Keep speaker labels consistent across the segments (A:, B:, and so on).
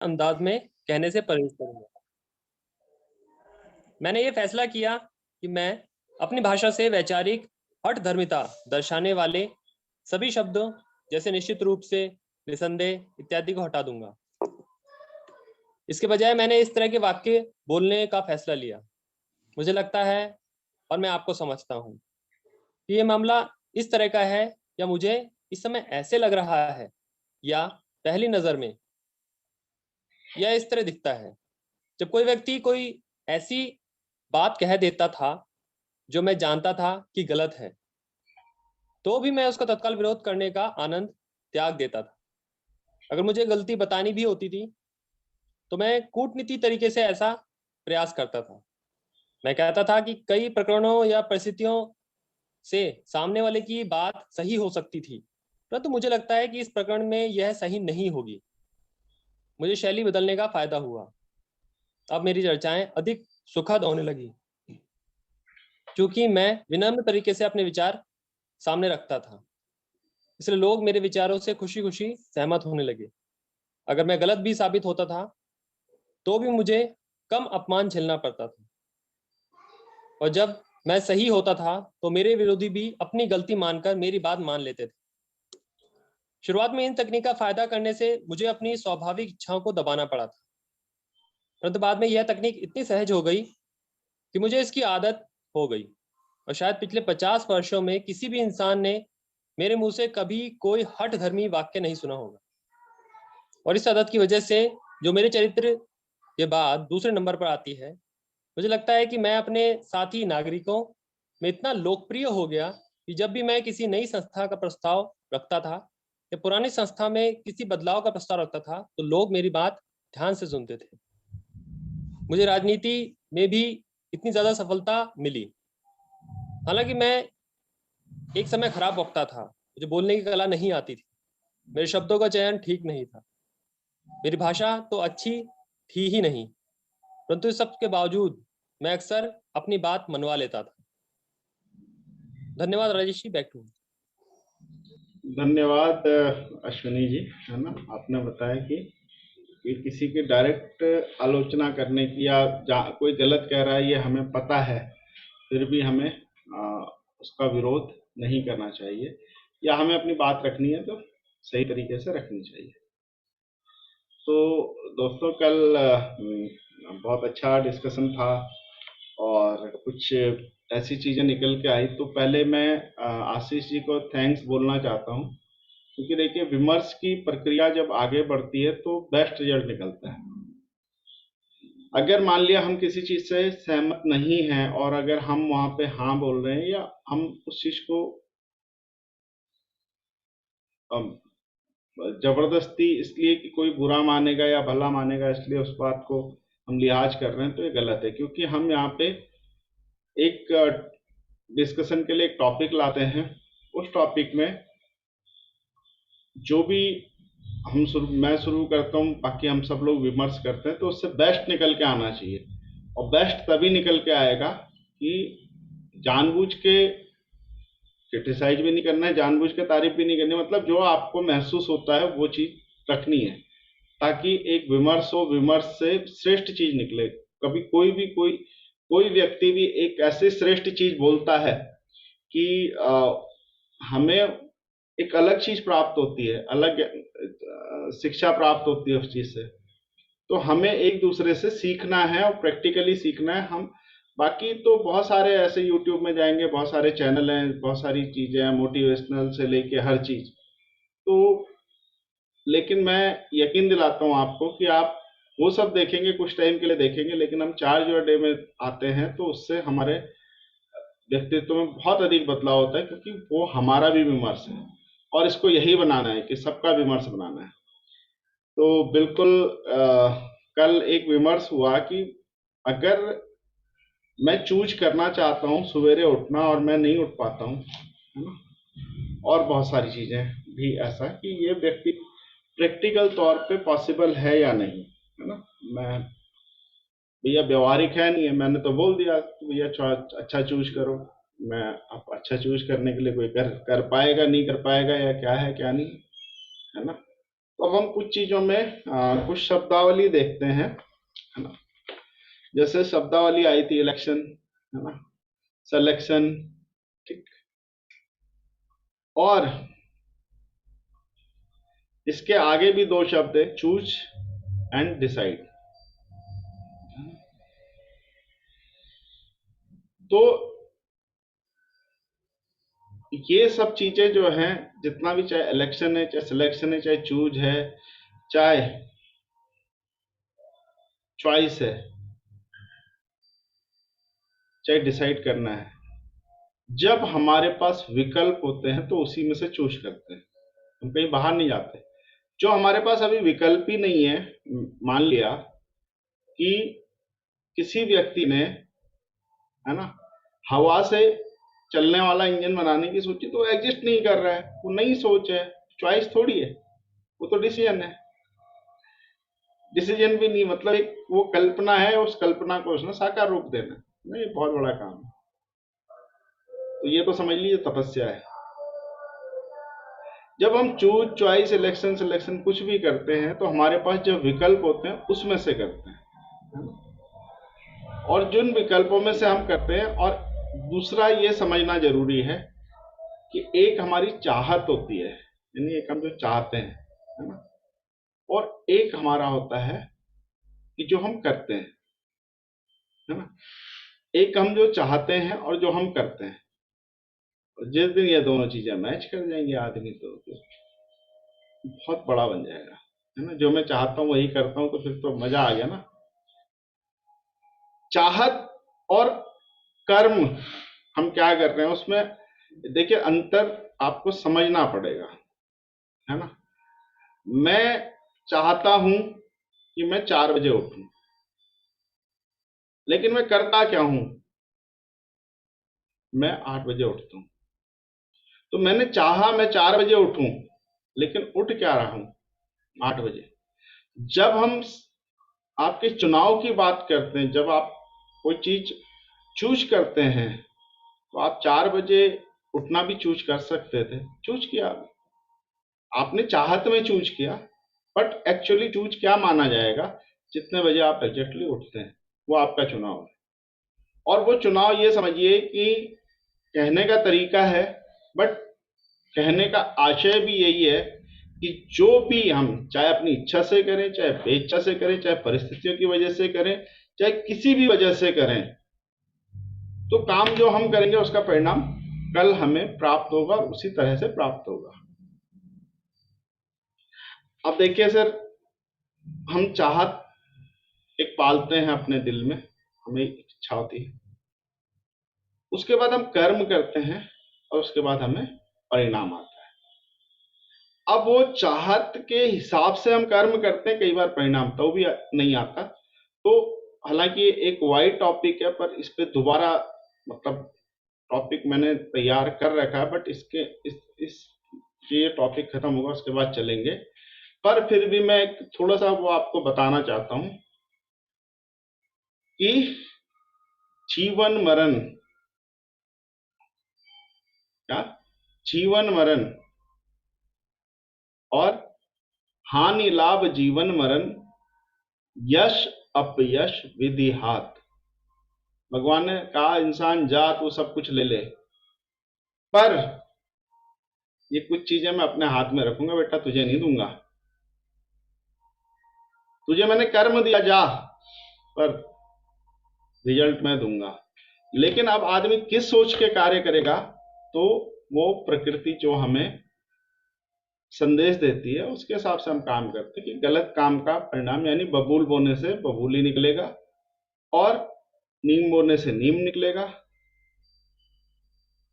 A: अंदाज में कहने से परहेज करूंगा। मैंने ये फैसला किया कि मैं अपनी भाषा से वैचारिक हठधर्मिता दर्शाने वाले सभी शब्दों जैसे निश्चित रूप से, निसंदेह इत्यादि को हटा दूंगा। इसके बजाय मैंने इस तरह के वाक्य बोलने का फैसला लिया। मुझे लगता है और मैं आपको समझता हूँ कि ये मामला इस तरह का है, या मुझे इस समय ऐसे लग रहा है, या पहली नजर में यह इस तरह दिखता है। जब कोई व्यक्ति कोई ऐसी बात कह देता था जो मैं जानता था कि गलत है, तो भी मैं उसका तत्काल विरोध करने का आनंद त्याग देता था। अगर मुझे गलती बतानी भी होती थी तो मैं कूटनीति तरीके से ऐसा प्रयास करता था। मैं कहता था कि कई प्रकरणों या परिस्थितियों से सामने वाले की बात सही हो सकती थी, परंतु मुझे लगता है कि इस प्रकरण में यह सही नहीं होगी। मुझे शैली बदलने का फायदा हुआ। अब मेरी चर्चाएं अधिक सुखद होने लगी, क्योंकि मैं विनम्र तरीके से अपने विचार सामने रखता था। इसलिए लोग मेरे विचारों से खुशी खुशी सहमत होने लगे। अगर मैं गलत भी साबित होता था तो भी मुझे कम अपमान झेलना पड़ता था, और जब मैं सही होता था तो मेरे विरोधी भी अपनी गलती मानकर मेरी बात मान लेते थे। शुरुआत में इन तकनीक का फायदा करने से मुझे अपनी स्वाभाविक इच्छाओं को दबाना पड़ा था, परंतु बाद में यह तकनीक इतनी सहज हो गई कि मुझे इसकी आदत हो गई। और शायद पिछले 50 वर्षों में किसी भी इंसान ने मेरे मुंह से कभी कोई हठधर्मी वाक्य नहीं सुना होगा। और इस आदत की वजह से, जो मेरे चरित्र के बाद दूसरे नंबर पर आती है, मुझे लगता है कि मैं अपने साथी नागरिकों में इतना लोकप्रिय हो गया कि जब भी मैं किसी नई संस्था का प्रस्ताव रखता था या पुरानी संस्था में किसी बदलाव का प्रस्ताव रखता था, तो लोग मेरी बात ध्यान से सुनते थे। मुझे राजनीति में भी इतनी ज्यादा सफलता मिली। हालांकि मैं एक समय खराब वक्ता था, मुझे बोलने की कला नहीं आती थी, मेरे शब्दों का चयन ठीक नहीं था, मेरी भाषा तो अच्छी थी ही नहीं, परंतु इस सब के बावजूद मैं अक्सर अपनी बात मनवा लेता था। धन्यवाद राजेश जी, बैक टू।
B: धन्यवाद अश्विनी जी, है ना। आपने बताया कि किसी की डायरेक्ट आलोचना करने की, या कोई गलत कह रहा है ये हमें पता है, फिर भी हमें उसका विरोध नहीं करना चाहिए, या हमें अपनी बात रखनी है तो सही तरीके से रखनी चाहिए। तो दोस्तों, कल बहुत अच्छा डिस्कशन था और कुछ ऐसी चीज़ें निकल के आई। तो पहले मैं आशीष जी को थैंक्स बोलना चाहता हूँ, क्योंकि देखिए, विमर्श की प्रक्रिया जब आगे बढ़ती है तो बेस्ट रिजल्ट निकलता है। अगर मान लिया हम किसी चीज़ से सहमत नहीं हैं और अगर हम वहाँ पे हाँ बोल रहे हैं, या हम उस चीज़ को अम, जबरदस्ती इसलिए कि कोई बुरा मानेगा या भला मानेगा इसलिए उस बात को हम लिहाज कर रहे हैं, तो ये गलत है। क्योंकि हम यहाँ पे एक डिस्कशन के लिए एक टॉपिक लाते हैं, उस टॉपिक में जो भी मैं शुरू करता हूँ, बाकी हम सब लोग विमर्श करते हैं, तो उससे बेस्ट निकल के आना चाहिए। और बेस्ट तभी निकल के आएगा कि जानबूझ के क्रिटिसाइज भी नहीं करना है, जानबूझ के तारीफ भी नहीं करनी है। मतलब जो आपको महसूस होता है वो चीज रखनी है, ताकि एक विमर्श हो, विमर्श से श्रेष्ठ चीज निकले। कभी कोई व्यक्ति भी एक ऐसी श्रेष्ठ चीज बोलता है कि हमें एक अलग चीज प्राप्त होती है, अलग शिक्षा प्राप्त होती है उस चीज से। तो हमें एक दूसरे से सीखना है और प्रैक्टिकली सीखना है। हम बाकी तो बहुत सारे ऐसे यूट्यूब में जाएंगे, बहुत सारे चैनल हैं, बहुत सारी चीजें हैं, मोटिवेशनल से लेके हर चीज। तो लेकिन मैं यकीन दिलाता हूँ आपको कि आप वो सब देखेंगे, कुछ टाइम के लिए देखेंगे, लेकिन हम चार्ज योर डे में आते हैं तो उससे हमारे व्यक्तित्व में बहुत अधिक बदलाव होता है, क्योंकि वो हमारा भी विमर्श है और इसको यही बनाना है कि सबका विमर्श बनाना है। तो बिल्कुल कल एक विमर्श हुआ कि अगर मैं चूज करना चाहता हूँ सवेरे उठना और मैं नहीं उठ पाता हूँ, है ना, और बहुत सारी चीजें भी ऐसा कि ये व्यक्ति प्रैक्टिकल तौर पे पॉसिबल है या नहीं, है ना। मैं भैया व्यवहारिक है नहीं है, मैंने तो बोल दिया कि भैया अच्छा चूज करो। मैं अब अच्छा चूज करने के लिए कोई कर पाएगा नहीं कर पाएगा, या क्या है क्या नहीं, है ना। तो अब हम कुछ चीजों में कुछ शब्दावली देखते हैं, है ना। जैसे शब्दावली आई थी इलेक्शन, है ना, सिलेक्शन, ठीक, और इसके आगे भी दो शब्द है, चूज एंड डिसाइड। तो ये सब चीजें जो हैं, जितना भी, चाहे इलेक्शन है, चाहे सिलेक्शन है, चाहे चूज है, चाहे चॉइस है, चाहे डिसाइड करना है, जब हमारे पास विकल्प होते हैं तो उसी में से चूज करते हैं, हम कहीं बाहर नहीं जाते। जो हमारे पास अभी विकल्प ही नहीं है, मान लिया कि किसी व्यक्ति ने, है ना, हवा से चलने वाला इंजन बनाने की सोची, तो एग्जिस्ट नहीं कर रहा है, वो नई सोच है, चॉइस थोड़ी है, वो तो डिसीजन है। डिसीजन भी नहीं, मतलब एक वो कल्पना है, उस कल्पना को उसने साकार रूप देना, नहीं, ये बहुत बड़ा काम है। तो ये तो समझ लीजिए तपस्या है। जब हम चूज, चॉइस, इलेक्शन, सिलेक्शन कुछ भी करते हैं तो हमारे पास जो विकल्प होते हैं उसमें से करते हैं, है ना? और जिन विकल्पों में से हम करते हैं, और दूसरा ये समझना जरूरी है कि एक हमारी चाहत होती है, यानी एक हम जो चाहते हैं, है ना, और एक हमारा होता है कि जो हम करते हैं, है ना। एक हम जो चाहते हैं और जो हम करते हैं, और जिस दिन ये दोनों चीजें मैच कर जाएंगे आदमी, तो बहुत बड़ा बन जाएगा, है ना। जो मैं चाहता हूँ वही करता हूँ, तो फिर तो मजा आ गया ना। चाहत और कर्म हम क्या कर रहे हैं उसमें देखिए अंतर आपको समझना पड़ेगा, है ना। मैं चाहता हूं कि मैं 4 बजे उठूं, लेकिन मैं करता क्या हूं, मैं 8 बजे उठता हूं। तो मैंने चाहा मैं 4 बजे उठूं, लेकिन उठ क्या रहा हूं, 8 बजे। जब हम आपके चुनाव की बात करते हैं, जब आप कोई चीज चूज करते हैं, तो आप 4 बजे उठना भी चूज कर सकते थे, चूज किया आपने, चाहत में चूज किया, बट एक्चुअली चूज क्या माना जाएगा, जितने बजे आप एग्जैक्टली उठते हैं वो आपका चुनाव है। और वो चुनाव ये समझिए कि कहने का तरीका है, बट कहने का आशय भी यही है कि जो भी हम, चाहे अपनी इच्छा से करें, चाहे बेइच्छा से करें, चाहे परिस्थितियों की वजह से करें, चाहे किसी भी वजह से करें, तो काम जो हम करेंगे उसका परिणाम कल हमें प्राप्त होगा, और उसी तरह से प्राप्त होगा। अब देखिए सर, हम चाहत एक पालते हैं अपने दिल में, हमें इच्छा होती है, उसके बाद हम कर्म करते हैं, और उसके बाद हमें परिणाम आता है। अब वो चाहत के हिसाब से हम कर्म करते हैं, कई बार परिणाम तो भी नहीं आता। तो हालांकि ये एक वाइड टॉपिक है, पर इस पे दोबारा, मतलब टॉपिक मैंने तैयार कर रखा है, बट इसके इस ये टॉपिक खत्म होगा उसके बाद चलेंगे। पर फिर भी मैं थोड़ा सा वो आपको बताना चाहता हूं कि जीवन मरण, क्या, जीवन मरण और हानि लाभ जीवन मरण, यश अपयश विधि हाथ। भगवान ने कहा इंसान जा तू सब कुछ ले ले, पर ये कुछ चीजें मैं अपने हाथ में रखूंगा, बेटा तुझे नहीं दूंगा। तुझे मैंने कर्म दिया, जा, पर रिजल्ट मैं दूंगा। लेकिन अब आदमी किस सोच के कार्य करेगा, तो वो प्रकृति जो हमें संदेश देती है उसके हिसाब से हम काम करते हैं कि गलत काम का परिणाम, यानी बबूल बोने से बबूल ही निकलेगा, और नीम बोने से नीम निकलेगा,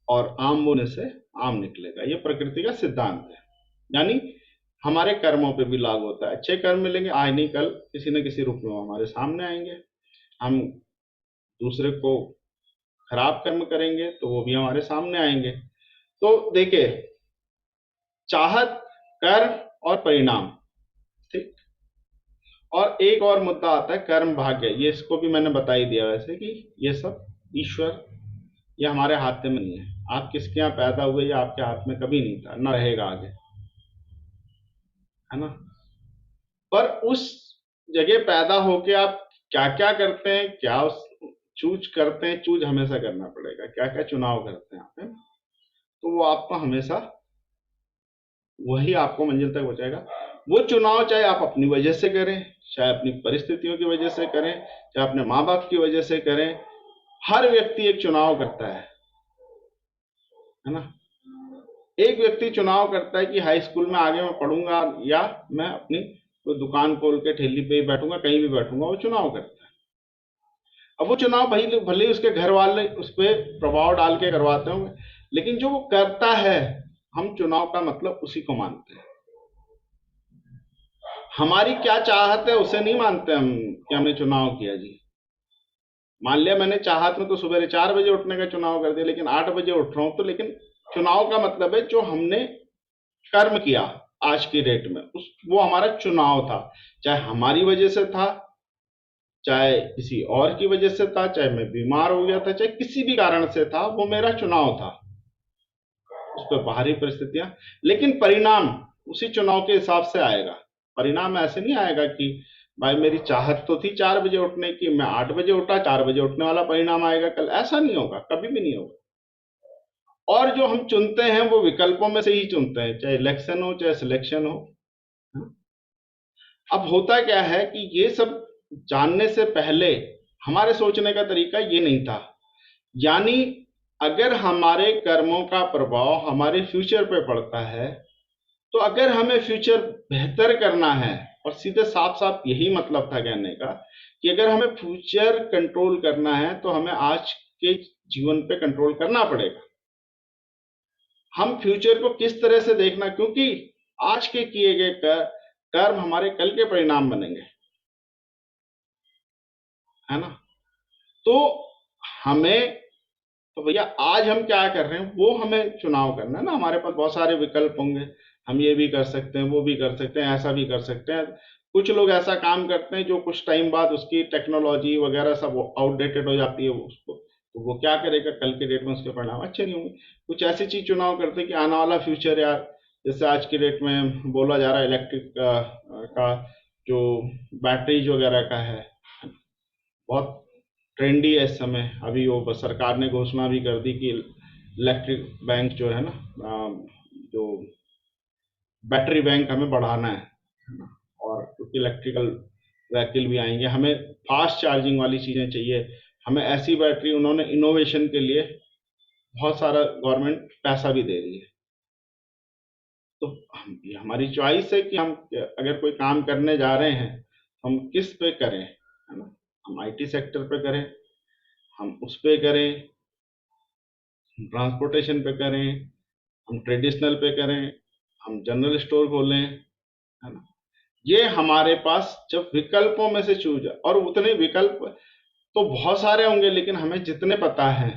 B: और आम बोने से आम निकलेगा। ये प्रकृति का सिद्धांत है, यानी हमारे कर्मों पे भी लागू होता है। अच्छे कर्म मिलेंगे, आज नहीं कल किसी न किसी रूप में वो हमारे सामने आएंगे। हम दूसरे को खराब कर्म करेंगे तो वो भी हमारे सामने आएंगे। तो देखिए, चाहत, कर्म और परिणाम, ठीक। और एक और मुद्दा आता है कर्म भाग्य, ये इसको भी मैंने बता ही दिया वैसे कि ये सब ईश्वर, ये हमारे हाथ में नहीं है। आप किसके यहाँ पैदा हुए ये आपके हाथ में कभी नहीं था, ना रहेगा आगे, है ना। पर उस जगह पैदा होके आप क्या क्या करते हैं, क्या चूज करते हैं, चूज हमेशा करना पड़ेगा, क्या क्या चुनाव करते हैं आप, है ना? तो वो आपको हमेशा वही आपको मंजिल तक पहुंचाएगा। वो चुनाव चाहे आप अपनी वजह से करें, चाहे अपनी परिस्थितियों की वजह से करें, चाहे अपने माँ बाप की वजह से करें, हर व्यक्ति एक चुनाव करता है ना? एक व्यक्ति चुनाव करता है कि हाई स्कूल में आगे मैं पढ़ूंगा या मैं अपनी कोई दुकान खोल के ठेली पे ही बैठूंगा, कहीं भी बैठूंगा, वो चुनाव करता है। अब वो चुनाव भले भले उसके घर वाले उस पर प्रभाव डाल के करवाते होंगे, लेकिन जो वो करता है, हम चुनाव का मतलब उसी को मानते हैं। हमारी क्या चाहत है उसे नहीं मानते हम कि हमने चुनाव किया जी। मान लिया मैंने चाहत में तो सुबह 4 बजे उठने का चुनाव कर दिया, लेकिन 8 बजे उठ रहा हूं, तो लेकिन चुनाव का मतलब है जो हमने कर्म किया आज की डेट में, उस वो हमारा चुनाव था। चाहे हमारी वजह से था, चाहे किसी और की वजह से था, चाहे मैं बीमार हो गया था, चाहे किसी भी कारण से था, वो मेरा चुनाव था। उस पर बाहरी परिस्थितियां, लेकिन परिणाम उसी चुनाव के हिसाब से आएगा। परिणाम ऐसे नहीं आएगा कि भाई मेरी चाहत तो थी 4 बजे उठने की, मैं 8 बजे उठा, 4 बजे उठने वाला परिणाम आएगा कल, ऐसा नहीं होगा, कभी भी नहीं होगा। और जो हम चुनते हैं वो विकल्पों में से ही चुनते हैं, चाहे इलेक्शन हो चाहे सिलेक्शन हो। अब होता क्या है कि ये सब जानने से पहले हमारे सोचने का तरीका ये नहीं था। यानी अगर हमारे कर्मों का प्रभाव हमारे फ्यूचर पे पड़ता है, तो अगर हमें फ्यूचर बेहतर करना है, और सीधे साफ साफ यही मतलब था कहने का, कि अगर हमें फ्यूचर कंट्रोल करना है तो हमें आज के जीवन पे कंट्रोल करना पड़ेगा। हम फ्यूचर को किस तरह से देखना, क्योंकि आज के किए गए कर्म हमारे कल के परिणाम बनेंगे, है ना? तो हमें, तो भैया आज हम क्या कर रहे हैं वो हमें चुनाव करना है ना। हमारे पास बहुत सारे विकल्प होंगे, हम ये भी कर सकते हैं, वो भी कर सकते हैं, ऐसा भी कर सकते हैं। कुछ लोग ऐसा काम करते हैं जो कुछ टाइम बाद उसकी टेक्नोलॉजी वगैरह सब आउटडेटेड हो जाती है, उसको तो वो क्या करेगा, कल के डेट में उसके परिणाम अच्छे नहीं होंगे। कुछ ऐसी चीज चुनाव करते हैं कि आने वाला फ्यूचर यार, जैसे आज की डेट में बोला जा रहा है इलेक्ट्रिक का जो बैटरीज वगैरह का है, बहुत ट्रेंडी है इस समय। अभी वो सरकार ने घोषणा भी कर दी कि इलेक्ट्रिक बैंक जो है ना, जो बैटरी बैंक हमें बढ़ाना है ना? और क्योंकि इलेक्ट्रिकल व्हीकल भी आएंगे, हमें फास्ट चार्जिंग वाली चीज़ें चाहिए, हमें ऐसी बैटरी, उन्होंने इनोवेशन के लिए बहुत सारा गवर्नमेंट पैसा भी दे रही है। तो ये हमारी चॉइस है कि हम अगर कोई काम करने जा रहे हैं, हम किस पे करें, है ना? हम आईटी सेक्टर पे करें, हम उस पे करें, ट्रांसपोर्टेशन पे करें, हम ट्रेडिशनल पे करें, हम जनरल स्टोर खोलें, है ना? ये हमारे पास जब विकल्पों में से चूज, और उतने विकल्प तो बहुत सारे होंगे, लेकिन हमें जितने पता है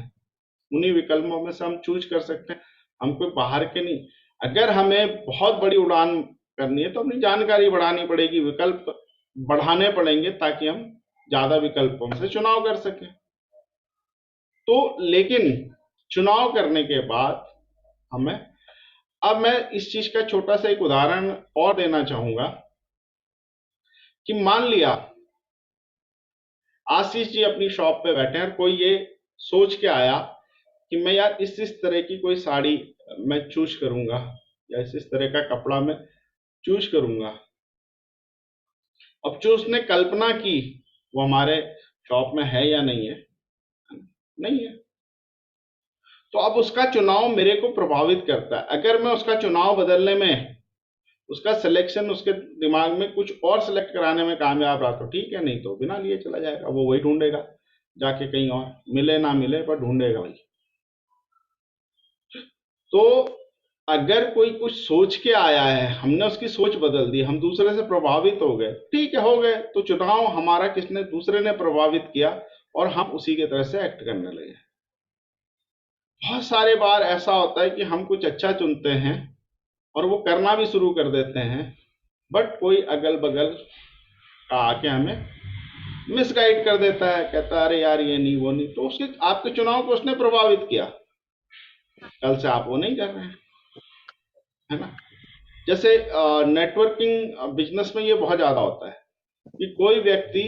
B: उन्हीं विकल्पों में से हम चूज कर सकते हैं। हम कोई बाहर के नहीं। अगर हमें बहुत बड़ी उड़ान करनी है तो अपनी जानकारी बढ़ानी पड़ेगी, विकल्प बढ़ाने पड़ेंगे, ताकि हम ज्यादा विकल्पों में से चुनाव कर सकें। तो लेकिन चुनाव करने के बाद हमें, अब मैं इस चीज का छोटा सा एक उदाहरण और देना चाहूंगा कि मान लिया आशीष जी अपनी शॉप पे बैठे हैं, कोई ये सोच के आया कि मैं यार इस तरह की कोई साड़ी मैं चूज करूंगा, या इस तरह का कपड़ा मैं चूज करूंगा। अब जो उसने कल्पना की वो हमारे शॉप में है या नहीं है? नहीं है। तो अब उसका चुनाव मेरे को प्रभावित करता है। अगर मैं उसका चुनाव बदलने में, उसका सिलेक्शन, उसके दिमाग में कुछ और सिलेक्ट कराने में कामयाब रहा तो ठीक है, नहीं तो बिना लिए चला जाएगा, वो वही ढूंढेगा जाके कहीं और, मिले ना मिले पर ढूंढेगा भाई। तो अगर कोई कुछ सोच के आया है, हमने उसकी सोच बदल दी, हम दूसरे से प्रभावित हो गए, ठीक है, हो गए, तो चुनाव हमारा किसने, दूसरे ने प्रभावित किया, और हम उसी के तरह से एक्ट करने लगे। बहुत सारे बार ऐसा होता है कि हम कुछ अच्छा चुनते हैं और वो करना भी शुरू कर देते हैं, बट कोई अगल बगल का आके हमें मिसगाइड कर देता है, कहता है अरे यार ये नहीं वो नहीं, तो उसके आपके चुनाव को उसने प्रभावित किया, कल से आप वो नहीं कर रहे हैं, है ना? जैसे नेटवर्किंग बिजनेस में ये बहुत ज्यादा होता है कि कोई व्यक्ति,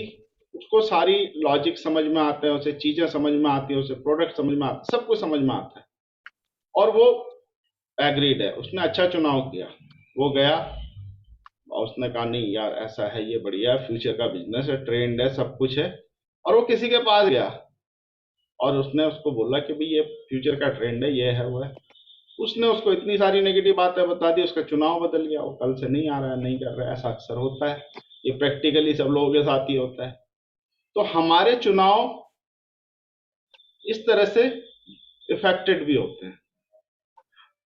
B: उसको सारी लॉजिक समझ में आते हैं, उसे चीजें समझ में आती है, उसे प्रोडक्ट समझ में आता है, सब कुछ समझ में आता है, और वो एग्रीड है, उसने अच्छा चुनाव किया, वो गया और उसने कहा नहीं यार ऐसा है, ये बढ़िया है, फ्यूचर का बिजनेस है, ट्रेंड है, सब कुछ है, और वो किसी के पास गया और उसने उसको बोला कि भाई ये फ्यूचर का ट्रेंड है, ये है वो है, उसने उसको इतनी सारी नेगेटिव बातें बता दी, उसका चुनाव बदल गया, वो कल से नहीं आ रहा है, नहीं कर रहा है। ऐसा अक्सर होता है, ये प्रैक्टिकली सब लोगों के साथ ही होता है। तो हमारे चुनाव इस तरह से इफेक्टेड भी होते हैं।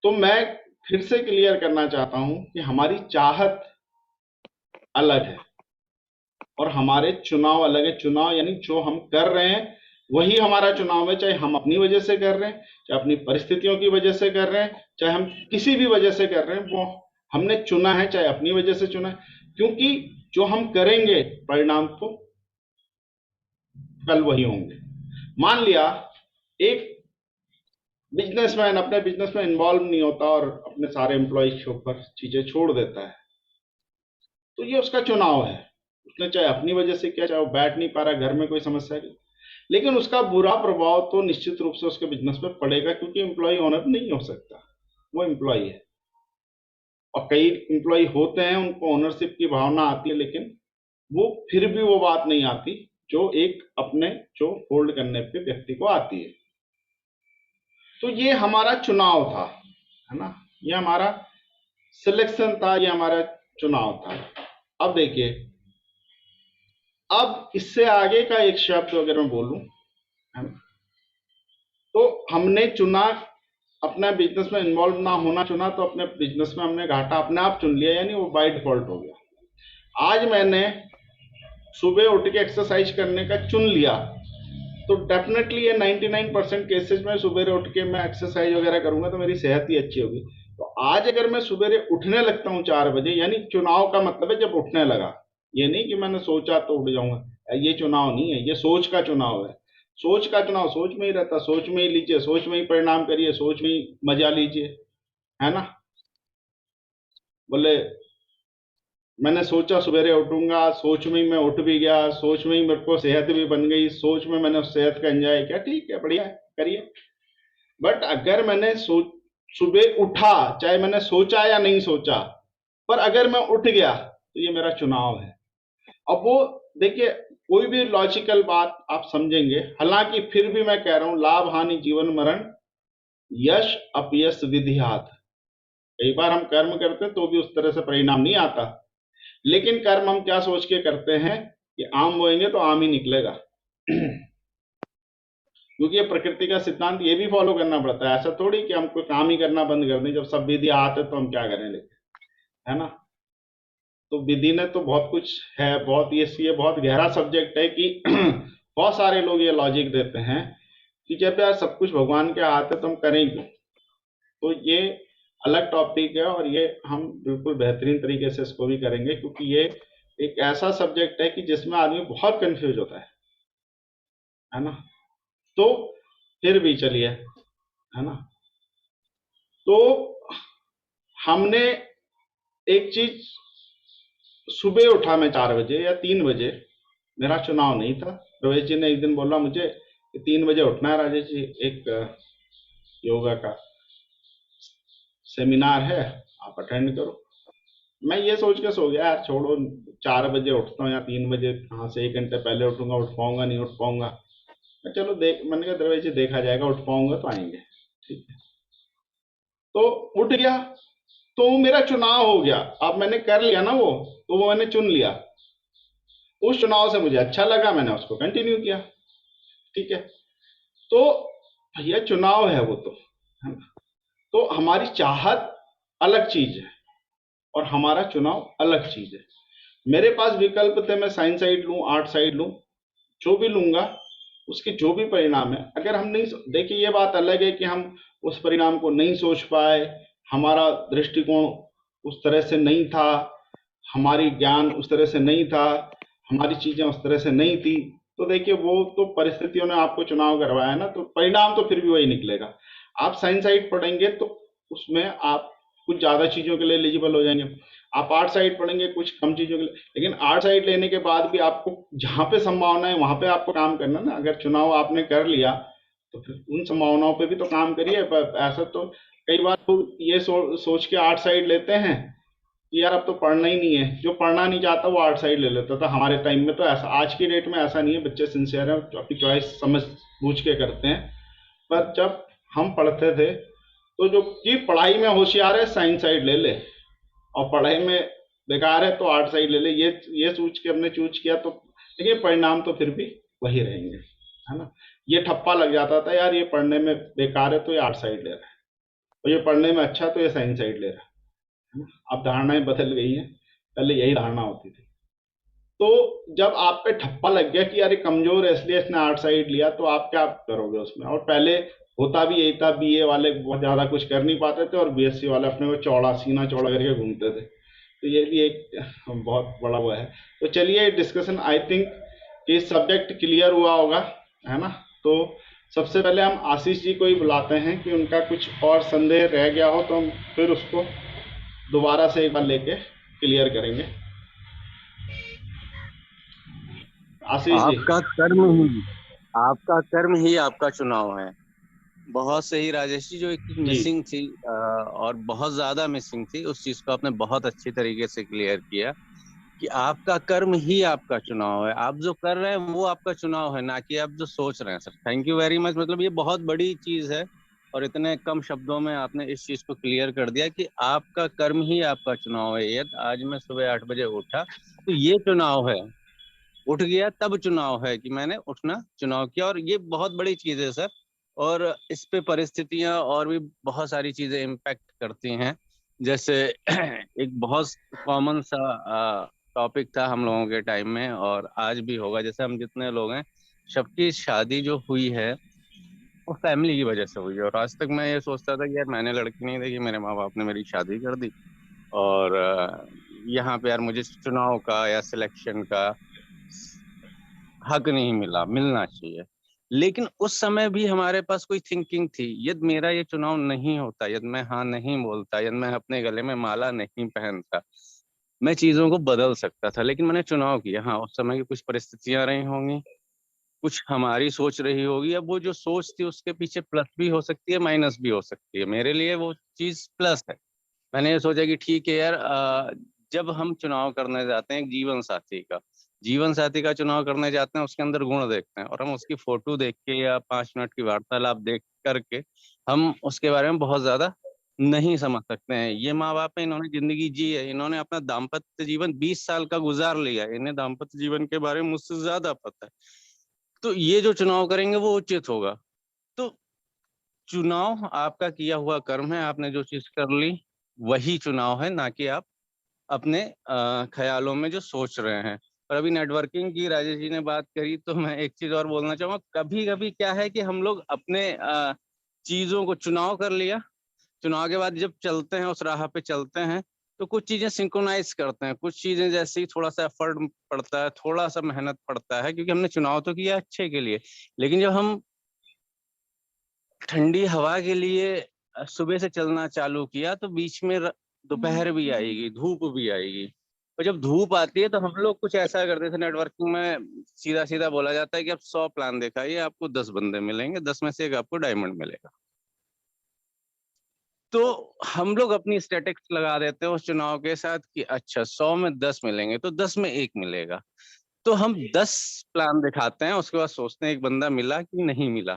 B: तो मैं फिर से क्लियर करना चाहता हूं कि हमारी चाहत अलग है और हमारे चुनाव अलग है। चुनाव यानी जो हम कर रहे हैं वही हमारा चुनाव है, चाहे हम अपनी वजह से कर रहे हैं, चाहे अपनी परिस्थितियों की वजह से कर रहे हैं, चाहे हम किसी भी वजह से कर रहे हैं, वो हमने चुना है, चाहे अपनी वजह से चुना है, क्योंकि जो हम करेंगे परिणाम तो कल वही होंगे। मान लिया एक बिजनेसमैन अपने बिजनेस में इन्वॉल्व नहीं होता और अपने सारे एम्प्लॉयज के ऊपर चीजें छोड़ देता है, तो ये उसका चुनाव है, उसने चाहे अपनी वजह से किया, चाहे वो बैठ नहीं पा रहा, घर में कोई समस्या है, लेकिन उसका बुरा प्रभाव तो निश्चित रूप से उसके बिजनेस पे पड़ेगा, क्योंकि एम्प्लॉय ओनर नहीं हो सकता, वो एम्प्लॉय है। और कई एम्प्लॉय होते हैं उनको ओनरशिप की भावना आती है, लेकिन वो फिर भी वो बात नहीं आती जो एक अपने जो होल्ड करने पे व्यक्ति को आती है। तो ये हमारा चुनाव था, है ना, ये हमारा सिलेक्शन था, ये हमारा चुनाव था। अब देखिए, अब इससे आगे का एक शब्द अगर मैं बोलूं, है ना, तो हमने चुना अपना बिजनेस में इन्वॉल्व ना होना चुना, तो अपने बिजनेस में हमने घाटा अपने आप चुन लिया, यानी वो बाय डिफॉल्ट हो गया। आज मैंने सुबह उठ के एक्सरसाइज करने का चुन लिया, तो डेफिनेटली ये 99% केसेस में सुबह उठ के मैं एक्सरसाइज वगैरह करूंगा तो मेरी सेहत ही अच्छी होगी। तो आज अगर मैं सुबह उठने लगता हूँ 4 बजे, यानी चुनाव का मतलब है जब उठने लगा, ये नहीं कि मैंने सोचा तो उठ जाऊंगा, ये चुनाव नहीं है, ये सोच का चुनाव है। सोच का चुनाव सोच में ही रहता, सोच में ही लीजिए, सोच में ही परिणाम करिए, सोच में ही मजा लीजिए, है ना। बोले मैंने सोचा सवेरे उठूंगा, सोच में ही मैं उठ भी गया, सोच में ही मेरे को सेहत भी बन गई, सोच में मैंने उस सेहत का एंजॉय किया, ठीक है, बढ़िया है, करिए। बट अगर मैंने सुबह उठा, चाहे मैंने सोचा या नहीं सोचा, पर अगर मैं उठ गया तो ये मेरा चुनाव है। अब वो देखिए, कोई भी लॉजिकल बात आप समझेंगे, हालांकि फिर भी मैं कह रहा हूं, लाभ हानि जीवन मरण यश अपयश विधियात। कई बार हम कर्म करते हैं तो भी उस तरह से परिणाम नहीं आता, लेकिन कर्म हम क्या सोच के करते हैं कि आम बोएंगे तो आम ही निकलेगा। क्योंकि ये प्रकृति का सिद्धांत ये भी फॉलो करना पड़ता है, ऐसा थोड़ी कि हम कोई काम ही करना बंद कर दें, जब सब विधि आते तो हम क्या करें, लेकिन, है ना। तो विधि ने तो बहुत कुछ है, बहुत ये बहुत गहरा सब्जेक्ट है कि बहुत सारे लोग ये लॉजिक देते हैं कि जब यार सब कुछ भगवान के हाथ है तो हम करें क्यों। तो ये अलग टॉपिक है और ये हम बिल्कुल बेहतरीन तरीके से इसको भी करेंगे, क्योंकि ये एक ऐसा सब्जेक्ट है कि जिसमें आदमी बहुत कंफ्यूज होता है ना। तो फिर भी चलिए, है ना, तो हमने एक चीज, सुबह उठा मैं 4 बजे या 3 बजे, मेरा चुनाव नहीं था। रवेश जी ने एक दिन बोला मुझे कि 3 बजे उठना है राजेश जी, एक योगा का सेमिनार है, आप अटेंड करो। मैं ये सोच के सो गया, यार छोड़ो, 4 बजे उठता हूँ या 3 बजे, कहाँ से 1 घंटे पहले उठूंगा, उठ पाऊंगा नहीं उठ पाऊंगा। चलो देख, मैंने कहा दरवेश जी देखा जाएगा, उठ पाऊंगा तो आएंगे, ठीक है। तो उठ गया, तो मेरा चुनाव हो गया, अब मैंने कर लिया ना वो मैंने चुन लिया, उस चुनाव से मुझे अच्छा लगा, मैंने उसको कंटिन्यू किया, ठीक है। तो भैया चुनाव है वो, तो है ना। तो हमारी चाहत अलग चीज है और हमारा चुनाव अलग चीज है। मेरे पास विकल्प थे, मैं साइंस साइड लूं, आर्ट साइड लूं, जो भी लूंगा उसके जो भी परिणाम है, अगर हम नहीं देखिए, ये बात अलग है कि हम उस परिणाम को नहीं सोच पाए, हमारा दृष्टिकोण उस तरह से नहीं था, हमारी ज्ञान उस तरह से नहीं था, हमारी चीजें उस तरह से नहीं थी, तो देखिए वो तो परिस्थितियों ने आपको चुनाव करवाया ना, तो परिणाम तो फिर भी वही निकलेगा। आप साइंस साइड पढ़ेंगे तो उसमें आप कुछ ज़्यादा चीज़ों के लिए एलिजिबल हो जाएंगे। आप आर्ट साइड पढ़ेंगे कुछ कम चीज़ों के लिए, लेकिन आर्ट साइड लेने के बाद भी आपको जहाँ पे संभावना है वहाँ पे आपको काम करना ना। अगर चुनाव आपने कर लिया तो फिर उन संभावनाओं पे भी तो काम करिए। ऐसा तो कई बार तो ये सोच के आर्ट साइड लेते हैं कि यार अब तो पढ़ना ही नहीं है, जो पढ़ना नहीं चाहता वो आर्ट साइड ले लेता था हमारे टाइम में। तो ऐसा आज की डेट में ऐसा नहीं है, बच्चे सिंसियर हैं, अपनी चॉइस समझ बूझ के करते हैं। पर जब हम पढ़ते थे तो जो कि पढ़ाई में होशियार है साइंस साइड ले ले, और पढ़ाई में बेकार है तो आर्ट साइड ले ले, ये सोच के हमने चूज किया। तो देखिए परिणाम तो फिर भी वही रहेंगे, है ना। ये ठप्पा लग जाता था यार ये पढ़ने में बेकार है तो ये आर्ट साइड ले रहा है, और ये पढ़ने में अच्छा तो ये साइंस साइड ले रहा है ना। अब धारणाएं बदल गई हैं, पहले यही धारणा होती थी। तो जब आप पे ठप्पा लग गया कि यार ये कमजोर है इसलिए इसने आर्ट साइड लिया, तो आप क्या करोगे उसमें। और पहले होता भी यही था, बीए वाले बहुत ज्यादा कुछ कर नहीं पाते थे और बीएससी वाले अपने को चौड़ा सीना चौड़ा करके घूमते थे। तो ये भी एक बहुत बड़ा वो है। तो चलिए डिस्कशन, आई थिंक कि सब्जेक्ट क्लियर हुआ होगा, है ना। तो सबसे पहले हम आशीष जी को ही बुलाते हैं कि उनका कुछ और संदेह रह गया हो तो हम फिर उसको दोबारा से एक बार लेके क्लियर करेंगे। आशीष जी।
C: आपका कर्म ही आपका कर्म ही आपका चुनाव है। बहुत सही राजेश जी। जो एक चीज
B: जी।
C: मिसिंग थी और बहुत ज्यादा मिसिंग थी, उस चीज को आपने बहुत अच्छी तरीके से क्लियर किया कि आपका कर्म ही आपका चुनाव है। आप जो कर रहे हैं वो आपका चुनाव है, ना कि आप जो सोच रहे हैं। Sir thank you very much. मतलब ये बहुत बड़ी चीज है और इतने कम शब्दों में आपने इस चीज को क्लियर कर दिया कि आपका कर्म ही आपका चुनाव है। यदि आज मैं सुबह 8 बजे उठा तो ये चुनाव है, उठ गया तब चुनाव है कि मैंने उठना चुनाव किया। और ये बहुत बड़ी चीज है सर। और इस पे परिस्थितियां और भी बहुत सारी चीजें इम्पैक्ट करती हैं। जैसे एक बहुत कॉमन सा टॉपिक था हम लोगों के टाइम में और आज भी होगा। जैसे हम जितने लोग हैं, सबकी शादी जो हुई है वो फैमिली की वजह से हुई है। और आज तक मैं ये सोचता था कि यार मैंने लड़की नहीं देखी, मेरे माँ बाप ने मेरी शादी कर दी। और यहाँ पे यार मुझे चुनाव का या सिलेक्शन का हक नहीं मिला, मिलना चाहिए। लेकिन उस समय भी हमारे पास कोई थिंकिंग थी, यदि मेरा ये चुनाव नहीं होता, यदि मैं हाँ नहीं बोलता, यदि मैं अपने गले में माला नहीं पहनता, मैं चीजों को बदल सकता था। लेकिन मैंने चुनाव किया। हाँ, उस समय की कुछ परिस्थितियां रही होंगी, कुछ हमारी सोच रही होगी। अब वो जो सोच थी उसके पीछे प्लस भी हो सकती है, माइनस भी हो सकती है। मेरे लिए वो चीज प्लस है। मैंने ये सोचा कि ठीक है यार, जब हम चुनाव करने जाते हैं एक जीवन साथी का चुनाव करने जाते हैं, उसके अंदर गुण देखते हैं और हम उसकी फोटो देख के या 5 मिनट की वार्तालाप देख करके हम उसके बारे में बहुत ज्यादा नहीं समझ सकते हैं। ये माँ बाप है, इन्होंने जिंदगी जी है, इन्होंने अपना दाम्पत्य जीवन 20 साल का गुजार लिया है, इन्हें दाम्पत्य जीवन के बारे में मुझसे ज्यादा पता है। तो ये जो चुनाव करेंगे वो उचित होगा। तो चुनाव आपका किया हुआ कर्म है, आपने जो चीज कर ली वही चुनाव है, ना कि आप अपने ख्यालों में जो सोच रहे हैं। और अभी नेटवर्किंग की राजेश जी ने बात करी तो मैं एक चीज और बोलना चाहूंगा। कभी कभी क्या है कि हम लोग अपने चीजों को चुनाव कर लिया, चुनाव के बाद जब चलते हैं, उस राह पे चलते हैं, तो कुछ चीजें सिंक्रोनाइज करते हैं। कुछ चीजें जैसे ही थोड़ा सा एफर्ट पड़ता है, थोड़ा सा मेहनत पड़ता है, क्योंकि हमने चुनाव तो किया अच्छे के लिए। लेकिन जब हम ठंडी हवा के लिए सुबह से चलना चालू किया तो बीच में दोपहर भी आएगी, धूप भी आएगी। और जब धूप आती है तो हम लोग कुछ ऐसा करते थे नेटवर्किंग में, सीधा सीधा बोला जाता है कि आप 100 प्लान दिखाइए, आपको 10 बंदे मिलेंगे, 10 में से एक आपको डायमंड मिलेगा। तो हम लोग अपनी स्टैटिक्स लगा देते हैं उस चुनाव के साथ कि अच्छा 100 में 10 मिलेंगे तो 10 में एक मिलेगा। तो हम 10 प्लान दिखाते हैं, उसके बाद सोचते हैं एक बंदा मिला कि नहीं मिला।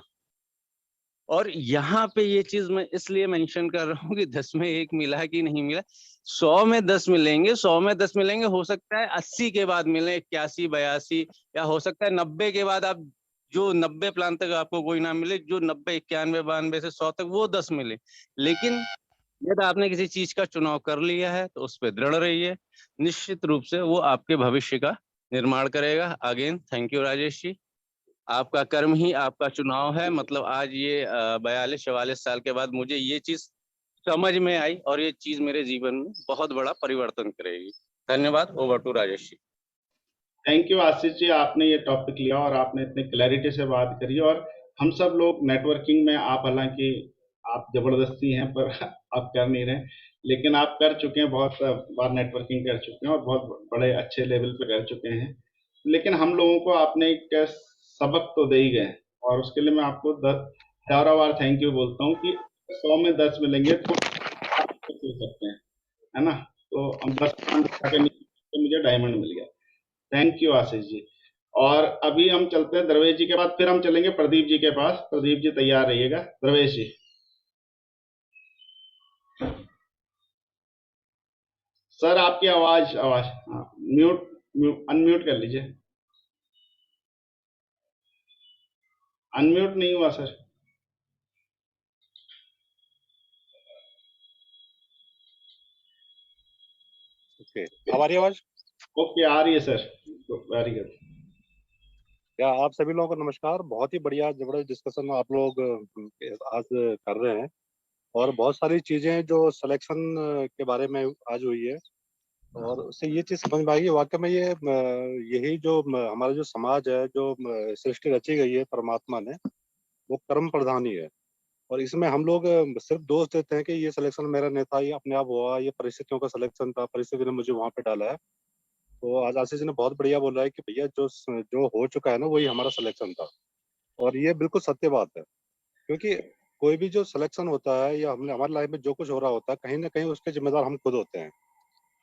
C: और यहाँ पे ये चीज मैं इसलिए मेंशन कर रहा हूँ कि 10 में एक मिला कि नहीं मिला। 100 में 10 मिलेंगे, 100 में 10 मिलेंगे, हो सकता है 80 के बाद मिले, 81, 82, या हो सकता है 90 के बाद आप जो 90 प्लान तक आपको कोई ना मिले, जो 90, 91, 92 से 100 तक वो 10 मिले। लेकिन यदि आपने किसी चीज का चुनाव कर लिया है तो उस पर दृढ़ रहिए, निश्चित रूप से वो आपके भविष्य का निर्माण करेगा। अगेन थैंक यू राजेश जी। आपका कर्म ही आपका चुनाव है। मतलब आज ये 42-44 साल के बाद मुझे ये चीज समझ में आई और ये चीज मेरे जीवन में बहुत बड़ा परिवर्तन करेगी। धन्यवाद। Over to Rajesh ji.
B: Thank you Ashish ji, आपने ये टॉपिक लिया और आपने इतने क्लैरिटी से बात करी। और हम सब लोग नेटवर्किंग में, आप हालांकि आप जबरदस्ती हैं पर आप कर नहीं रहे, लेकिन आप कर चुके हैं, बहुत बार नेटवर्किंग कर चुके हैं और बहुत बड़े अच्छे लेवल पे कर चुके हैं। लेकिन हम लोगों को आपने एक सबक तो दे ही गए, और उसके लिए मैं आपको 10 बार थैंक यू बोलता हूँ कि 100 में 10 मिलेंगे तो आप सोच सकते हैं, है ना? तो हम 10 के तो मुझे डायमंड मिल गया। थैंक यू आशीष जी। और अभी हम चलते हैं द्रवेश जी के बाद, फिर हम चलेंगे प्रदीप जी के पास। प्रदीप जी तैयार रहिएगा। द्रवेश जी सर, आपकी आवाज आवाज हाँ, अनम्यूट कर लीजिए। अनम्यूट नहीं हुआ सर।
D: ओके, अब आ रही है आवाज?
B: ओके, आ रही है सर। Very good.
D: या आप सभी लोगों को नमस्कार। बहुत ही बढ़िया जबरदस्त डिस्कशन आप लोग आज कर रहे हैं, और बहुत सारी चीजें जो सिलेक्शन के बारे में आज हुई है, और उससे ये चीज समझ में आई वाकई में ये यही जो हमारा जो समाज है, जो सृष्टि रची गई है परमात्मा ने, वो कर्म प्रधान ही है। और इसमें हम लोग सिर्फ दोष देते हैं कि ये सिलेक्शन मेरा नहीं था, ये अपने आप हुआ, ये परिस्थितियों का सिलेक्शन था, परिस्थिति ने मुझे वहां पे डाला है। तो आज आशीष जी ने बहुत बढ़िया बोला है कि भैया जो हो चुका है ना, वही हमारा सिलेक्शन था। और ये बिल्कुल सत्य बात है, क्योंकि कोई भी जो सिलेक्शन होता है या हमने हमारी लाइफ में जो कुछ हो रहा होता है, कहीं ना कहीं उसके जिम्मेदार हम खुद होते हैं।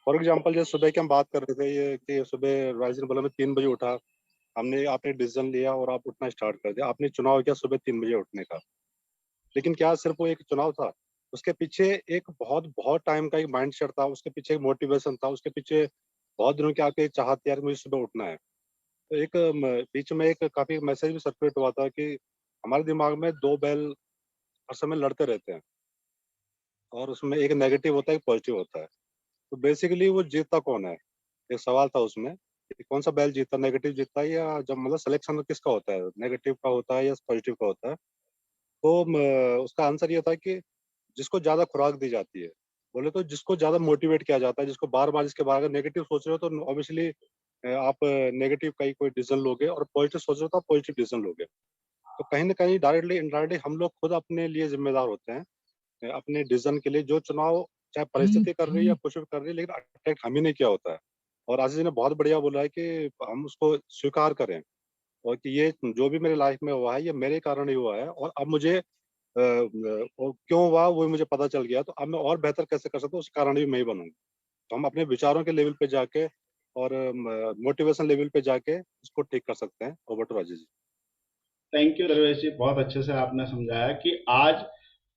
D: फॉर एग्जाम्पल, जैसे सुबह की हम बात कर रहे थे, ये कि सुबह राइस ने बोला मैं 3 बजे उठा, हमने आपने डिसीजन लिया और आप उठना स्टार्ट कर दिया, आपने चुनाव किया सुबह 3 बजे उठने का। लेकिन क्या सिर्फ वो एक चुनाव था? उसके पीछे एक बहुत बहुत टाइम का एक माइंड सेट था, उसके पीछे एक मोटिवेशन था, उसके पीछे बहुत दिनों की आपकी चाहत थी, यार मुझे सुबह उठना है। तो एक बीच में एक काफी मैसेज भी सर्कुलेट हुआ था कि हमारे दिमाग में दो बैल हर समय लड़ते रहते हैं, और उसमें एक नेगेटिव होता है, एक पॉजिटिव होता है। तो बेसिकली वो जीतता कौन है? एक सवाल था उसमें कि कौन सा बैल जीतता, नेगेटिव जीतता है या जब मतलब सिलेक्शन किसका होता है, नेगेटिव का होता है या पॉजिटिव का होता है? तो उसका आंसर ये था कि जिसको ज्यादा खुराक दी जाती है। बोले तो जिसको ज्यादा मोटिवेट किया जाता है, जिसको बार बार इसके बारे में नेगेटिव सोच रहे हो तो ऑब्वियसली आप नेगेटिव का ही कोई डिसीजन लोगे, और पॉजिटिव सोच रहे हो तो आप पॉजिटिव डिसीजन लोगे। तो कहीं ना कहीं डायरेक्टली इनडायरेक्टली हम लोग खुद अपने लिए जिम्मेदार होते हैं, अपने डिसीजन के लिए। जो चुनाव चाहे परिस्थिति कर रही है या कुछ भी कर रही है, लेकिन अटैक हम ही ने किया होता है। और आशीष जी ने बहुत बढ़िया बोला है कि हम उसको स्वीकार करें, और कि ये जो भी मेरे लाइफ में हुआ है, ये मेरे कारण ही हुआ है, और अब मुझे और क्यों हुआ वो मुझे पता चल गया, तो अब मैं और बेहतर कैसे कर सकता हूँ, उस कारण भी मैं ही बनूंगा। तो हम अपने विचारों के लेवल पे जाके और मोटिवेशन लेवल पे जाके इसको ठीक कर सकते हैं। Over to Rajesh ji.
B: Thank you Darvesh ji, बहुत अच्छे से आपने समझाया कि आज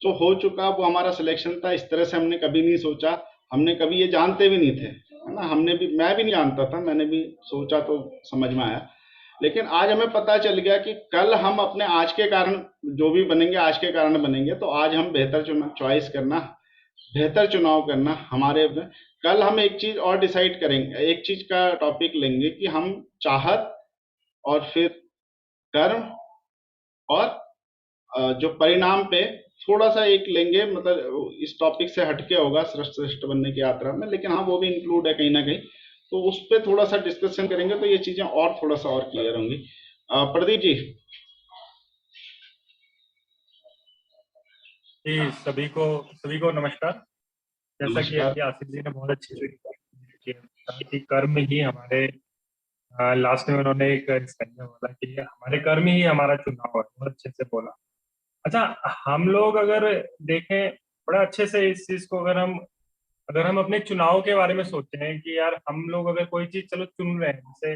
B: जो हो चुका वो हमारा सिलेक्शन था। इस तरह से हमने कभी नहीं सोचा, हमने कभी ये जानते भी नहीं थे, है ना? मैं भी नहीं जानता था, मैंने भी सोचा तो समझ में आया। लेकिन आज हमें पता चल गया कि कल हम अपने आज के कारण जो भी बनेंगे, आज के कारण बनेंगे। तो आज हम बेहतर चुनाव चॉइस करना, बेहतर चुनाव करना हमारे कल हम एक चीज और डिसाइड करेंगे, एक चीज का टॉपिक लेंगे कि हम चाहत और फिर कर्म और जो परिणाम पे थोड़ा सा एक लेंगे, मतलब इस टॉपिक से हटके होगा श्रेष्ठ बनने की यात्रा में, लेकिन हाँ वो भी इंक्लूड है कहीं ना कहीं। तो उस पर थोड़ा सा डिस्कशन करेंगे तो ये चीजें और थोड़ा सा और क्लियर होंगी। प्रदीप जी।
E: जी, सभी को नमस्कार। जैसा कि
B: नमस्कार।
E: अभी आसिफ जी ने बहुत अच्छी तरीके से कि कर्म ही हमारे लास्ट में उन्होंने एक संज्ञा बोला कि हमारे कर्म ही हमारा चुनाव है, बहुत अच्छे से बोला। अच्छा, हम लोग अगर देखें बड़ा अच्छे से इस चीज को, अगर हम अपने चुनाव के बारे में सोचते हैं कि यार हम लोग अगर कोई चीज चलो चुन रहे हैं, जैसे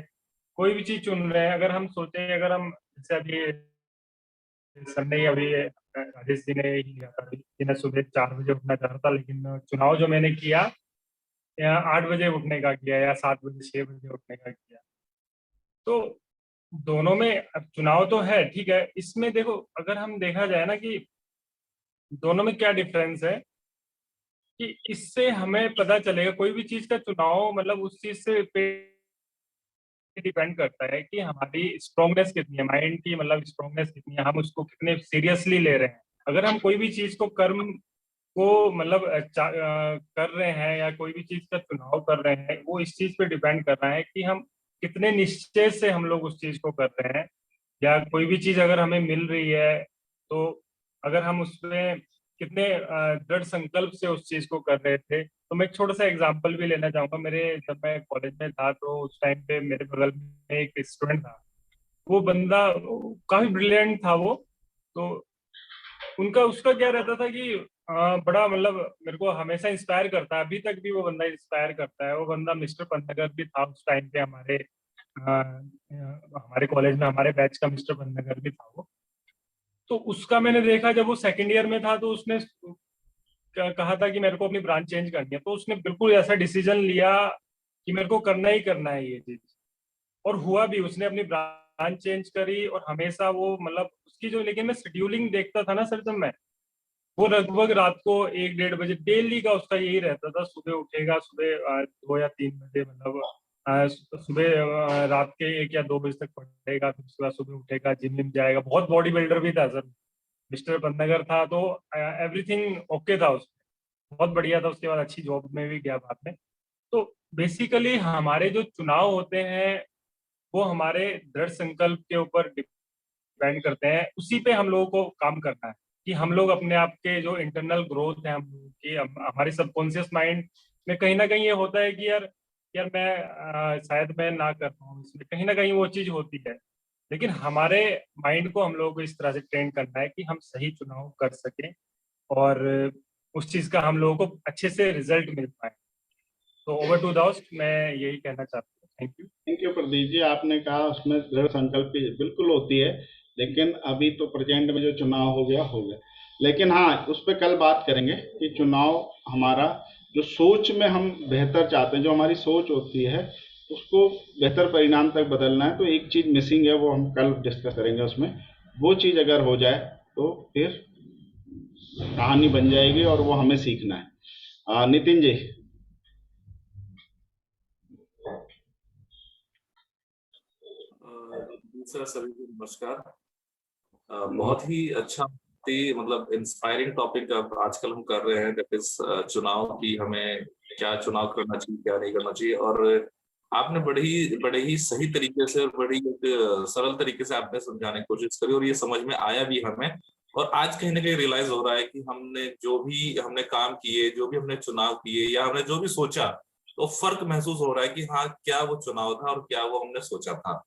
E: कोई भी चीज चुन रहे हैं, अगर हम सोचें, अगर हम जैसे अभी सर ने अभी राजेश जी ने ही लिया था कि मैं सुबह 4 बजे उठना चाहता था, लेकिन चुनाव जो मैंने किया या 8 बजे उठने का किया या 7 बजे 6 बजे उठने का किया। तो दोनों में अब चुनाव तो है, ठीक है। इसमें देखो, अगर हम देखा जाए ना कि दोनों में क्या डिफरेंस है, कि इससे हमें पता चलेगा कोई भी चीज का चुनाव मतलब उस चीज से पे डिपेंड करता है कि हमारी स्ट्रांगनेस कितनी है, माइंड की मतलब स्ट्रांगनेस कितनी है, हम उसको कितने सीरियसली ले रहे हैं। अगर हम कोई भी चीज को कर्म को मतलब कर रहे हैं या कोई भी चीज का चुनाव कर रहे हैं, वो इस चीज पे डिपेंड कर रहा है कि हम कितने निश्चय से हम लोग उस चीज को कर रहे हैं। या कोई भी चीज अगर हमें मिल रही है, तो अगर हम उसमें कितने दृढ़ संकल्प से उस चीज को कर रहे थे। तो मैं एक छोटा सा एग्जांपल भी लेना चाहूंगा। मेरे जब मैं कॉलेज में था तो उस टाइम पे मेरे बगल में एक स्टूडेंट था। वो बंदा काफी ब्रिलियंट था वो। तो उनका उसका क्या रहता था कि बड़ा मतलब मेरे को हमेशा इंस्पायर करता है, अभी तक भी वो बंदा इंस्पायर करता है। वो बंदा मिस्टर पन्नगर भी था उस टाइम पे हमारे कॉलेज में, हमारे बैच का मिस्टर पन्नगर भी था वो। तो उसका मैंने देखा जब वो सेकंड ईयर में था तो उसने कहा था कि मेरे को अपनी ब्रांच चेंज करनी है। तो उसने बिल्कुल ऐसा डिसीजन लिया कि मेरे को करना ही करना है ये चीज, और हुआ भी। उसने अपनी ब्रांच चेंज करी और हमेशा वो मतलब उसकी जो, लेकिन मैं शेड्यूलिंग देखता था ना सर जब मैं, वो लगभग रात को 1-1:30 बजे डेली का उसका यही रहता था। सुबह उठेगा, सुबह 2 या 3 बजे, मतलब सुबह रात के 1 या 2 बजे तक पढ़ेगा, फिर उसके बाद सुबह उठेगा, जिम विम जाएगा। बहुत बॉडी बिल्डर भी था सर, मिस्टर पन्नगर था। तो एवरीथिंग ओके था उसमें, बहुत बढ़िया था। उसके बाद अच्छी जॉब में भी गया बाद में। तो बेसिकली हमारे जो चुनाव होते हैं वो हमारे दृढ़ संकल्प के ऊपर डिपेंड करते हैं। उसी पे हम लोगों को काम करना है कि हम लोग अपने आप के जो इंटरनल ग्रोथ है हम लोगों की, हमारे सबकॉन्शियस माइंड में कहीं ना कहीं ये होता है कि यार यार मैं शायद मैं ना कर पाऊँ इसमें, कहीं ना कहीं वो चीज होती है। लेकिन हमारे माइंड को हम लोगों को इस तरह से ट्रेन करना है कि हम सही चुनाव कर सकें और उस चीज का हम लोगों को अच्छे से रिजल्ट मिल पाए। तो ओवर टू दोस्त, मैं यही कहना चाहता हूँ। Thank you.
B: Thank you Pradeep ji, आपने कहा उसमें दृढ़ संकल्प की बिल्कुल होती है, लेकिन अभी तो प्रेजेंट में जो चुनाव हो गया हो गया। लेकिन हाँ, उस पर कल बात करेंगे कि चुनाव हमारा जो सोच में हम बेहतर चाहते हैं, जो हमारी सोच होती है उसको बेहतर परिणाम तक बदलना है, तो एक चीज़ मिसिंग है, वो हम कल डिस्कस करेंगे। उसमें वो चीज़ अगर हो जाए तो फिर कहानी बन जाएगी और वो हमें सीखना है। नितिन जी।
F: सर सभी को नमस्कार। बहुत ही अच्छा, मतलब इंस्पायरिंग टॉपिक आजकल हम कर रहे हैं, दैट इज चुनाव की, हमें क्या चुनाव करना चाहिए, क्या नहीं करना चाहिए। और आपने बड़े ही सही तरीके से और बड़ी एक सरल तरीके से आपने समझाने की कोशिश करी, और ये समझ में आया भी हमें। और आज कहीं ना कहीं रियलाइज हो रहा है कि हमने जो भी हमने काम किए, जो भी हमने चुनाव किए, या हमने जो भी सोचा, तो फर्क महसूस हो रहा है कि हाँ, क्या वो चुनाव था और क्या वो हमने सोचा था।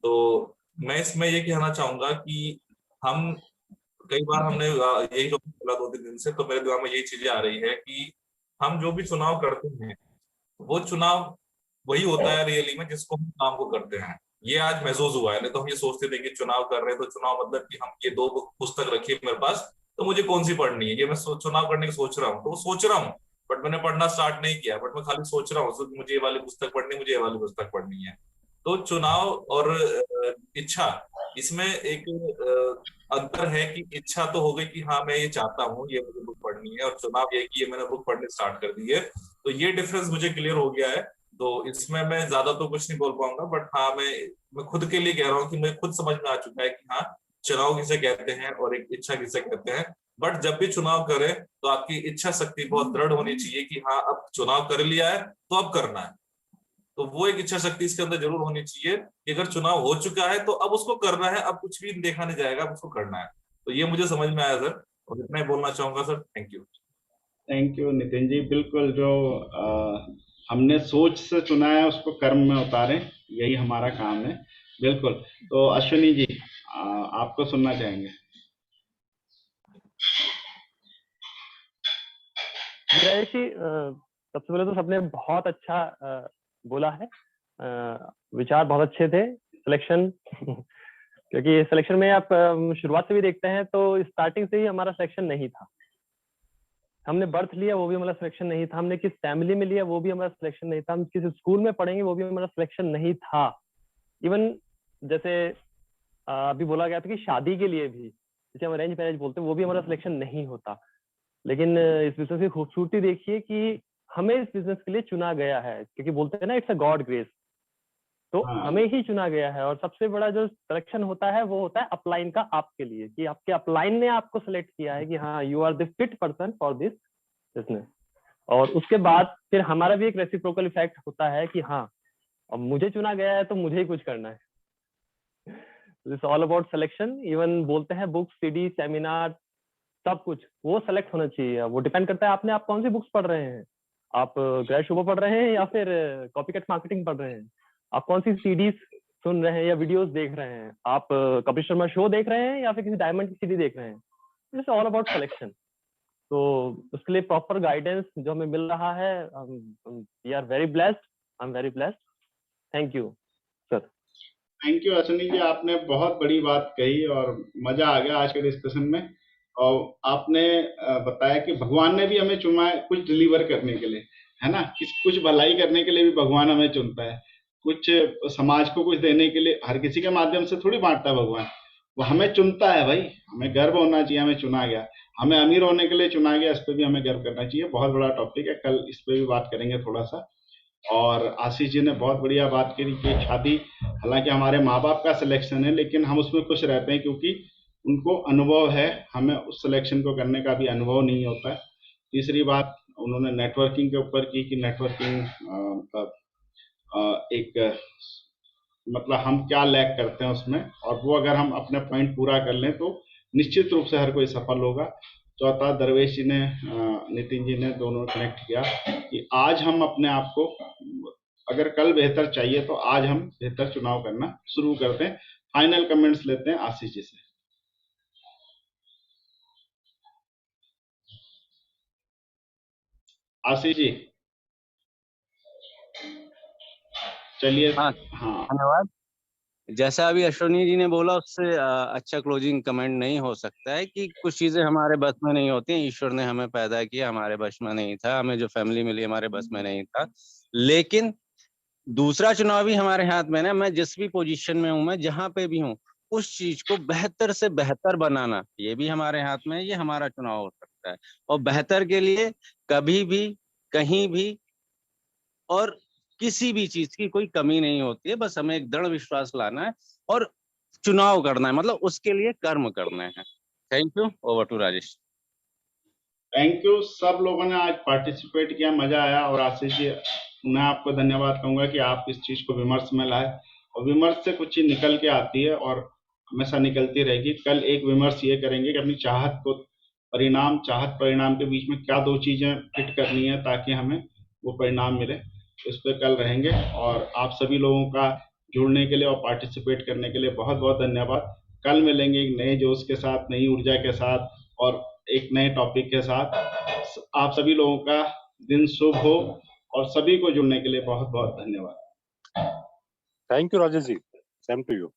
F: तो मैं इसमें ये कहना चाहूंगा कि हम कई बार हमने यही जो बोला 2-3 दिन से, तो मेरे दिमाग में यही चीजें आ रही है कि हम जो भी चुनाव करते हैं वो चुनाव वही होता है रियली में जिसको हम काम को करते हैं। ये आज महसूस हुआ है। नहीं तो हम ये सोचते थे कि चुनाव कर रहे हैं तो चुनाव मतलब कि हम ये 2 पुस्तक रखी है मेरे पास, तो मुझे कौन सी पढ़नी है, ये मैं चुनाव करने की सोच रहा हूँ, तो वो सोच रहा हूँ, बट मैंने पढ़ना स्टार्ट नहीं किया, बट मैं खाली सोच रहा हूँ मुझे ये वाली पुस्तक पढ़नी है, मुझे ये वाली पुस्तक पढ़नी है। तो चुनाव और इच्छा, इसमें एक अंतर है कि इच्छा तो हो गई कि हाँ मैं ये चाहता हूँ, ये मुझे बुक पढ़नी है, और चुनाव ये कि ये मैंने बुक पढ़नी स्टार्ट कर दी है। तो ये डिफरेंस मुझे क्लियर हो गया है। तो इसमें मैं ज्यादा तो कुछ नहीं बोल पाऊंगा, बट हाँ मैं खुद के लिए कह रहा हूँ कि मुझे खुद समझ में आ चुका है कि हाँ, चुनाव किसे कहते हैं और एक इच्छा किसे कहते हैं। बट जब भी चुनाव करें तो आपकी इच्छा शक्ति बहुत दृढ़ होनी चाहिए कि हाँ, अब चुनाव कर लिया है तो अब करना है। तो वो एक इच्छा शक्ति इसके अंदर जरूर होनी चाहिए कि अगर चुनाव हो चुका है तो अब उसको करना है, अब कुछ भी देखा नहीं जाएगा, अब उसको करना है। तो ये मुझे समझ में आया सर, और इतना ही बोलना चाहूंगा sir. Thank you.
B: Thank you Nitin ji. बिल्कुल, जो हमने सोच से चुना है उसको कर्म में उतारें, यही हमारा काम है। बिल्कुल। तो अश्विनी जी, आपको सुनना चाहेंगे।
G: राजेश जी, सबसे पहले तो सबने बहुत अच्छा बोला है। विचार बहुत अच्छे थे। सिलेक्शन क्योंकि सिलेक्शन में आप शुरुआत से भी देखते हैं तो स्टार्टिंग से ही हमारा सिलेक्शन नहीं था। हमने बर्थ लिया वो भी हमारा सिलेक्शन नहीं था, हमने किस फैमिली में लिया वो भी हमारा सिलेक्शन नहीं था, हम किस स्कूल में पढ़ेंगे वो भी हमारा सिलेक्शन नहीं था। इवन जैसे अभी बोला गया था कि शादी के लिए भी, जैसे हम अरेंज मैरिज बोलते हैं, वो भी हमारा सिलेक्शन नहीं होता। लेकिन इस बिजनेस की खूबसूरती देखिए कि हमें इस बिजनेस के लिए चुना गया है, क्योंकि बोलते हैं ना इट्स अ गॉड ग्रेस। तो हमें ही चुना गया है। और सबसे बड़ा जो सिलेक्शन होता है वो होता है अपलाइन का, आपके लिए, कि आपके अपलाइन ने आपको सिलेक्ट किया है कि हाँ you are the fit person for this business. और उसके बाद फिर हमारा भी एक रेसिप्रोकल इफेक्ट होता है कि हाँ अब मुझे चुना गया है तो मुझे ही कुछ करना है। This all about selection. Even बोलते हैं बुक्स, सीडी, सेमिनार सब कुछ वो सेलेक्ट होना चाहिए। वो डिपेंड करता है आप कौन सी बुक्स पढ़ रहे हैं। आप ग्रेट शुभो पढ़ रहे हैं या फिर कॉपीकैट मार्केटिंग पढ़ रहे हैं, आप कौन सी सीडीज सुन रहे हैं या वीडियोस देख रहे हैं, आप कपिल शर्मा शो देख रहे हैं या फिर किसी डायमंड की सीडी देख रहे हैं। It's all about selection. तो उसके लिए प्रॉपर गाइडेंस जो हमें मिल रहा है, we are very blessed, I am very blessed. Thank you sir.
B: Thank you Ashwini ji, आपने बहुत बड़ी बात कही और मजा आ गया आज के डिस्कशन में। और आपने बताया कि भगवान ने भी हमें चुना है कुछ डिलीवर करने के लिए, है ना, कुछ भलाई करने के लिए भी भगवान हमें चुनता है, कुछ समाज को कुछ देने के लिए। हर किसी के माध्यम से थोड़ी बांटता है भगवान, वो हमें चुनता है भाई। हमें गर्व होना चाहिए, हमें चुना गया, हमें अमीर होने के लिए चुना गया, इस पर भी हमें गर्व करना चाहिए। बहुत बड़ा टॉपिक है, कल इस पर भी बात करेंगे थोड़ा सा। और आशीष जी ने बहुत बढ़िया बात करी कि शादी हालांकि हमारे माँ बाप का सिलेक्शन है, लेकिन हम उसमें खुश रहते हैं क्योंकि उनको अनुभव है, हमें उस सिलेक्शन को करने का भी अनुभव नहीं होता है। तीसरी बात उन्होंने नेटवर्किंग के ऊपर की कि नेटवर्किंग मतलब हम क्या लैक करते हैं उसमें, और वो अगर हम अपने पॉइंट पूरा कर लें तो निश्चित रूप से हर कोई सफल होगा। चौथा दरवेश जी ने नितिन जी ने दोनों कनेक्ट किया कि आज हम अपने आप को, अगर कल बेहतर चाहिए तो आज हम बेहतर चुनाव करना शुरू करते हैं। फाइनल कमेंट्स लेते हैं आशीष जी से। आशीष जी चलिए।
C: हाँ,
B: हाँ
C: धन्यवाद। जैसा अभी अश्विनी जी ने बोला उससे अच्छा क्लोजिंग कमेंट नहीं हो सकता है कि कुछ चीजें हमारे बस में नहीं होती हैं। ईश्वर ने हमें पैदा किया, हमारे बस में नहीं था, हमें जो फैमिली मिली हमारे बस में नहीं था। लेकिन दूसरा चुनाव भी हमारे हाथ में ना, मैं जिस भी पोजीशन में हूँ, मैं जहां पे भी हूँ, उस चीज को बेहतर से बेहतर बनाना ये भी हमारे हाथ में है। ये हमारा चुनाव हो सकता है, और बेहतर के लिए कभी भी कहीं भी और किसी भी चीज की कोई कमी नहीं होती है। बस हमें एक दृढ़ विश्वास लाना है और चुनाव करना है, मतलब उसके लिए कर्म करना है। Thank you. Over to Rajesh.
B: Thank you, सब लोगों ने आज पार्टिसिपेट किया, मजा आया। और आशीष जी मैं आपको धन्यवाद कहूंगा कि आप इस चीज को विमर्श में लाए, और विमर्श से कुछ चीज निकल के आती है और हमेशा निकलती रहेगी। कल एक विमर्श ये करेंगे कि अपनी चाहत को चाहत परिणाम के बीच में क्या दो चीजें फिट करनी है ताकि हमें वो परिणाम मिले, इस पर कल रहेंगे। और आप सभी लोगों का जुड़ने के लिए और पार्टिसिपेट करने के लिए बहुत बहुत धन्यवाद। कल मिलेंगे एक नए जोश के साथ, नई ऊर्जा के साथ और एक नए टॉपिक के साथ। आप सभी लोगों का दिन शुभ हो और सभी को जुड़ने के लिए बहुत बहुत धन्यवाद।
D: Thank you Rajesh ji, same to you.